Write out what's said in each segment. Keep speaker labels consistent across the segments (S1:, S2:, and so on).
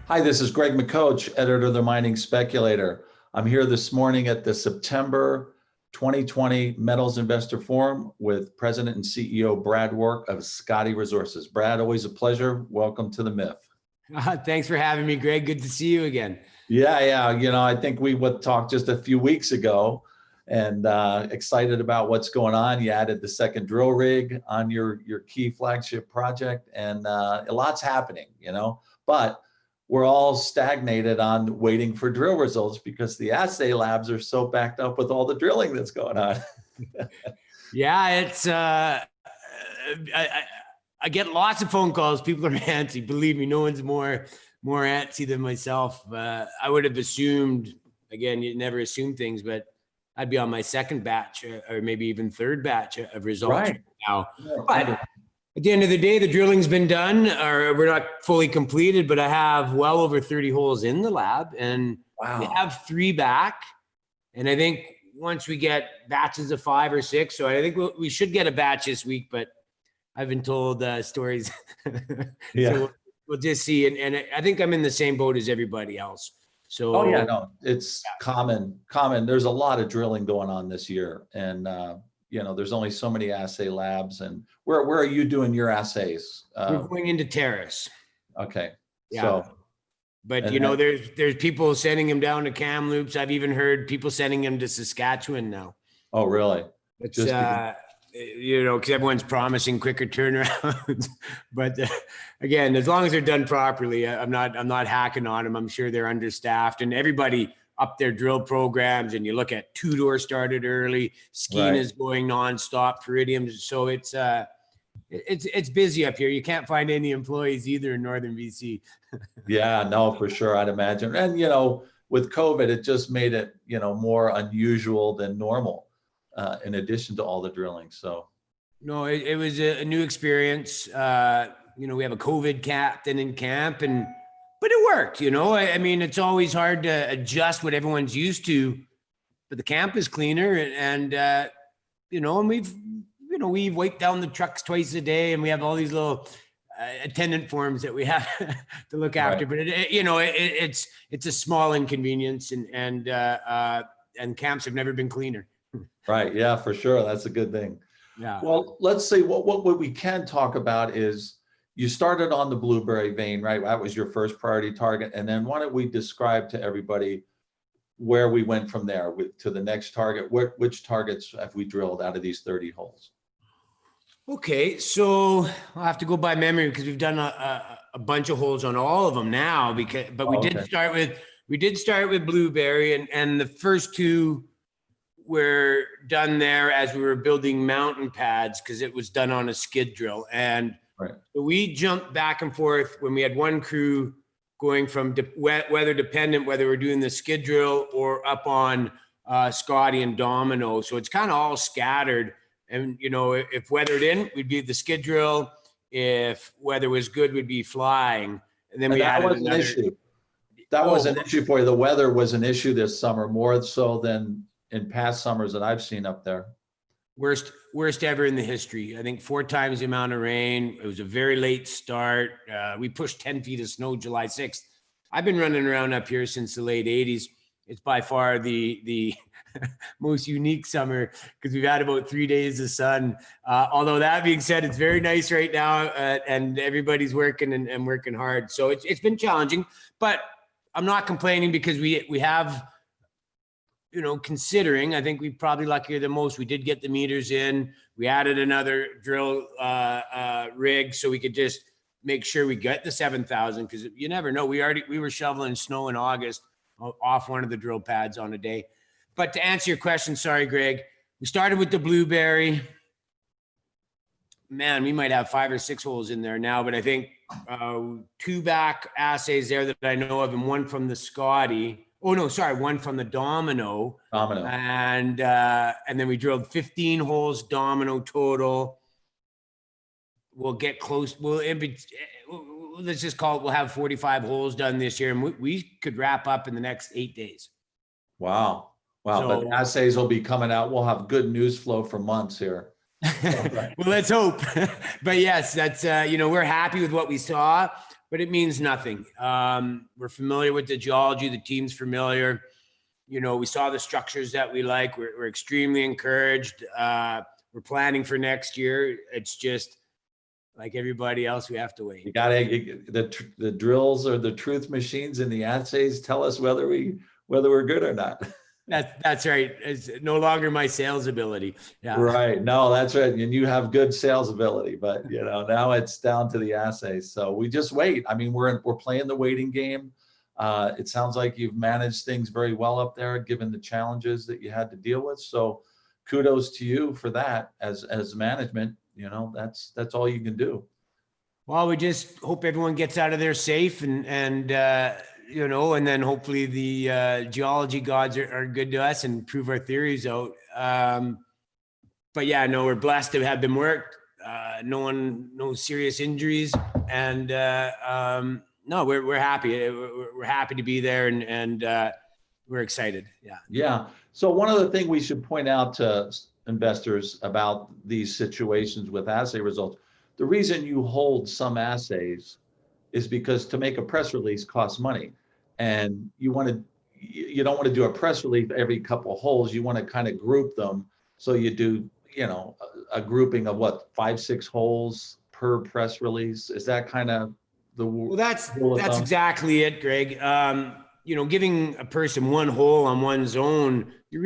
S1: Hi, this is Greg McCoach, editor of the Mining Speculator. I'm here this morning at the September 2020 Metals Investor Forum with President and CEO Brad Rourke of Scottie Resources. Brad, always a pleasure. Welcome to the Myth.
S2: Thanks for having me, Greg. Good to see you again.
S1: Yeah. I think we would talk just a few weeks ago and excited about what's going on. You added the second drill rig on your key flagship project, and a lot's happening, but we're all stagnated on waiting for drill results because the assay labs are so backed up with all the drilling that's going on.
S2: Yeah, it's I get lots of phone calls. People are antsy. Believe me, no one's more antsy than myself. I would have assumed, again, you never assume things, but I'd be on my second batch or maybe even third batch of results right now. But at the end of the day, the drilling's been done, or we're not fully completed, but I have well over 30 holes in the lab, and we have 3 back. And I think once we get batches of 5 or 6, so I think we should get a batch this week, but I've been told stories.
S1: Yeah.
S2: So we'll just see. And I think I'm in the same boat as everybody else. So
S1: it's common. There's a lot of drilling going on this year, and there's only so many assay labs. And where are you doing your assays?
S2: We're going into Terrace.
S1: Okay.
S2: Yeah.
S1: So,
S2: but there's people sending them down to Kamloops. I've even heard people sending them to Saskatchewan now.
S1: Oh, really?
S2: It's because everyone's promising quicker turnarounds. But again, as long as they're done properly, I'm not hacking on them. I'm sure they're understaffed, and everybody up their drill programs. And you look at two-door started early, skiing is going nonstop for iridium. So it's busy up here. You can't find any employees either in northern BC.
S1: Yeah, no, for sure, I'd imagine. And with COVID, it just made it more unusual than normal. In addition to all the drilling. So
S2: no, it was a new experience. We have a COVID captain in camp, but it worked. I mean, it's always hard to adjust what everyone's used to, but the camp is cleaner, and we've wiped down the trucks twice a day, and we have all these little attendant forms that we have to look after. But it's a small inconvenience, and camps have never been cleaner.
S1: Right. Yeah, for sure. That's a good thing.
S2: Yeah.
S1: Well, let's see what we can talk about is you started on the Blueberry vein, right? That was your first priority target. And then why don't we describe to everybody where we went from there to the next target? Which targets have we drilled out of these 30 holes?
S2: Okay. So I'll have to go by memory because we've done a bunch of holes on all of them now we did start with Blueberry, and the first 2 were done there as we were building mountain pads because it was done on a skid drill. And we jumped back and forth when we had one crew going from weather dependent, whether we're doing the skid drill or up on Scottie and Domino. So it's kind of all scattered. And, if weather didn't, we'd be the skid drill. If weather was good, we'd be flying. And then we added another issue.
S1: That was an issue for you. The weather was an issue this summer, more so than in past summers that I've seen up there.
S2: Worst ever in the history. I think 4 times the amount of rain. It was a very late start. We pushed 10 feet of snow July 6th. I've been running around up here since the late 80s. It's by far the most unique summer because we've had about 3 days of sun. Although that being said, it's very nice right now, and everybody's working and working hard. So it's been challenging, but I'm not complaining because we have, considering, I think we're probably luckier than most. We did get the meters in. We added another drill rig so we could just make sure we get the 7,000 because you never know. We were shoveling snow in August off one of the drill pads on a day. But to answer your question, sorry, Greg, we started with the Blueberry. Man, we might have 5 or 6 holes in there now, but I think 2 back assays there that I know of, and 1 from the Scottie. Oh no, sorry, 1 from the Domino. And then we drilled 15 holes Domino total. We'll get close. Let's just call it, we'll have 45 holes done this year, and we could wrap up in the next 8 days.
S1: Wow. So, but assays will be coming out. We'll have good news flow for months here.
S2: Well, let's hope. But yes, that's, we're happy with what we saw. but it means nothing. We're familiar with the geology. The team's familiar. You know, we saw the structures that we like. We're extremely encouraged. We're planning for next year. It's just like everybody else, we have to wait.
S1: You gotta the drills or the truth machines and the assays tell us whether we're good or not.
S2: That's right. It's no longer my sales ability. Yeah.
S1: Right. No, that's right. And you have good sales ability, but you know, now it's down to the assays. So we just wait. I mean, we're playing the waiting game. It sounds like you've managed things very well up there, given the challenges that you had to deal with. So kudos to you for that as management. You know, that's all you can do.
S2: Well, we just hope everyone gets out of there safe and you know, and then hopefully the geology gods are good to us and prove our theories out. But yeah, no, we're blessed to have them worked. No serious injuries, and no, we're happy. We're happy to be there, and we're excited. Yeah.
S1: Yeah. So one other thing we should point out to investors about these situations with assay results, the reason you hold some assays is because to make a press release costs money, and you don't want to do a press release every couple of holes. You want to kind of group them, so you do, you know, a grouping of what, 5-6 holes per press release. Is that kind of the
S2: well? That's exactly it, Greg. You know, giving a person one hole on one zone, you're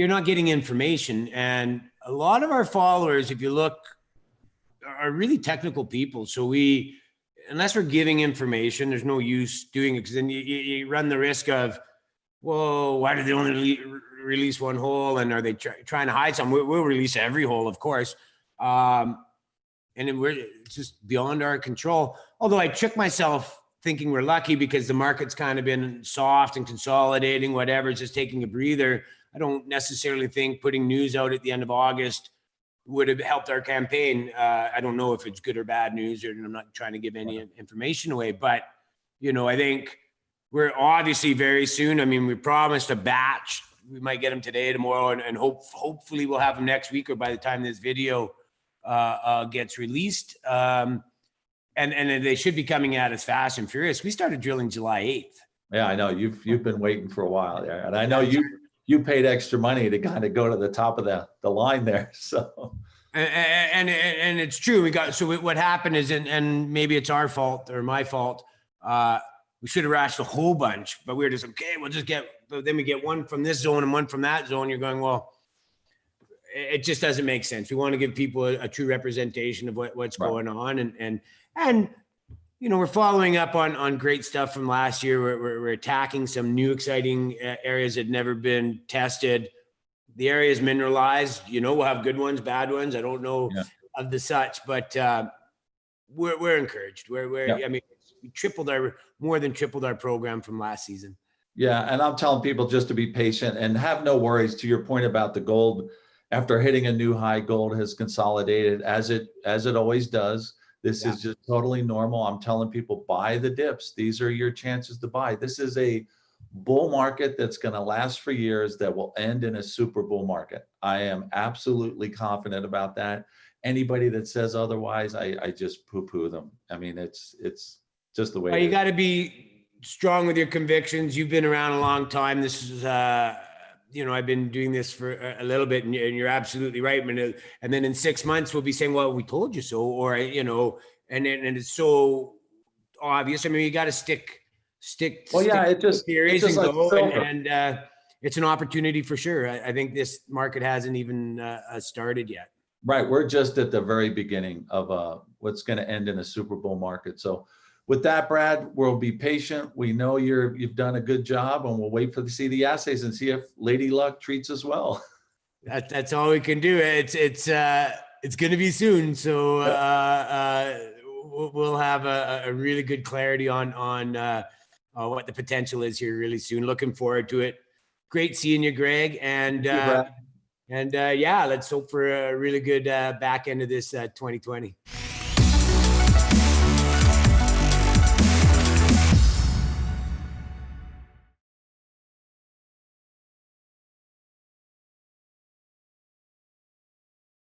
S2: not getting information. And a lot of our followers, if you look, are really technical people. So unless we're giving information, there's no use doing it, because then you run the risk of, well, why did they only release one hole, and are they trying to hide something? We'll release every hole, of course. And then it's just beyond our control. Although I trick myself thinking we're lucky because the market's kind of been soft and consolidating, whatever, it's just taking a breather. I don't necessarily think putting news out at the end of August would have helped our campaign. I don't know if it's good or bad news, and I'm not trying to give any information away, but, you know, I think we're obviously very soon. I mean, we promised a batch. We might get them today, tomorrow, and hopefully we'll have them next week or by the time this video gets released. And they should be coming at us fast and furious. We started drilling July 8th.
S1: Yeah, I know you've been waiting for a while there, and I know you paid extra money to kind of go to the top of the line there. So,
S2: and it's true. What happened is, and maybe it's our fault or my fault. We should have rashed a whole bunch, but we were just, okay, then we get one from this zone and one from that zone. You're going, well, it just doesn't make sense. We want to give people a true representation of what's going on. And, you know, we're following up on great stuff from last year. We're attacking some new exciting areas that had never been tested. The area is mineralized. You know, we'll have good ones, bad ones. I don't know of the such, but we're encouraged. I mean, we more than tripled our program from last season.
S1: Yeah, and I'm telling people just to be patient and have no worries. To your point about the gold, after hitting a new high, gold has consolidated as it always does. This is just totally normal. I'm telling people, buy the dips. These are your chances to buy. This is a bull market that's going to last for years, that will end in a super bull market. I am absolutely confident about that. Anybody that says otherwise, I just poo-poo them. I mean, it's just the way
S2: you got to be strong with your convictions. You've been around a long time. This is, you know, I've been doing this for a little bit, and you're absolutely right. And then in 6 months, we'll be saying, well, we told you so, or, you know, and it's so obvious. I mean, you got to stick. Well, yeah, it just and go, and it's an opportunity for sure. I think this market hasn't even started yet.
S1: Right. We're just at the very beginning of what's going to end in a super bull market. So with that, Brad, we'll be patient. We know you've done a good job, and we'll wait to see the assays and see if Lady Luck treats us well.
S2: That's all we can do. It's going to be soon. So we'll have a really good clarity on what the potential is here really soon. Looking forward to it. Great seeing you, Greg. And yeah, let's hope for a really good back end of this 2020.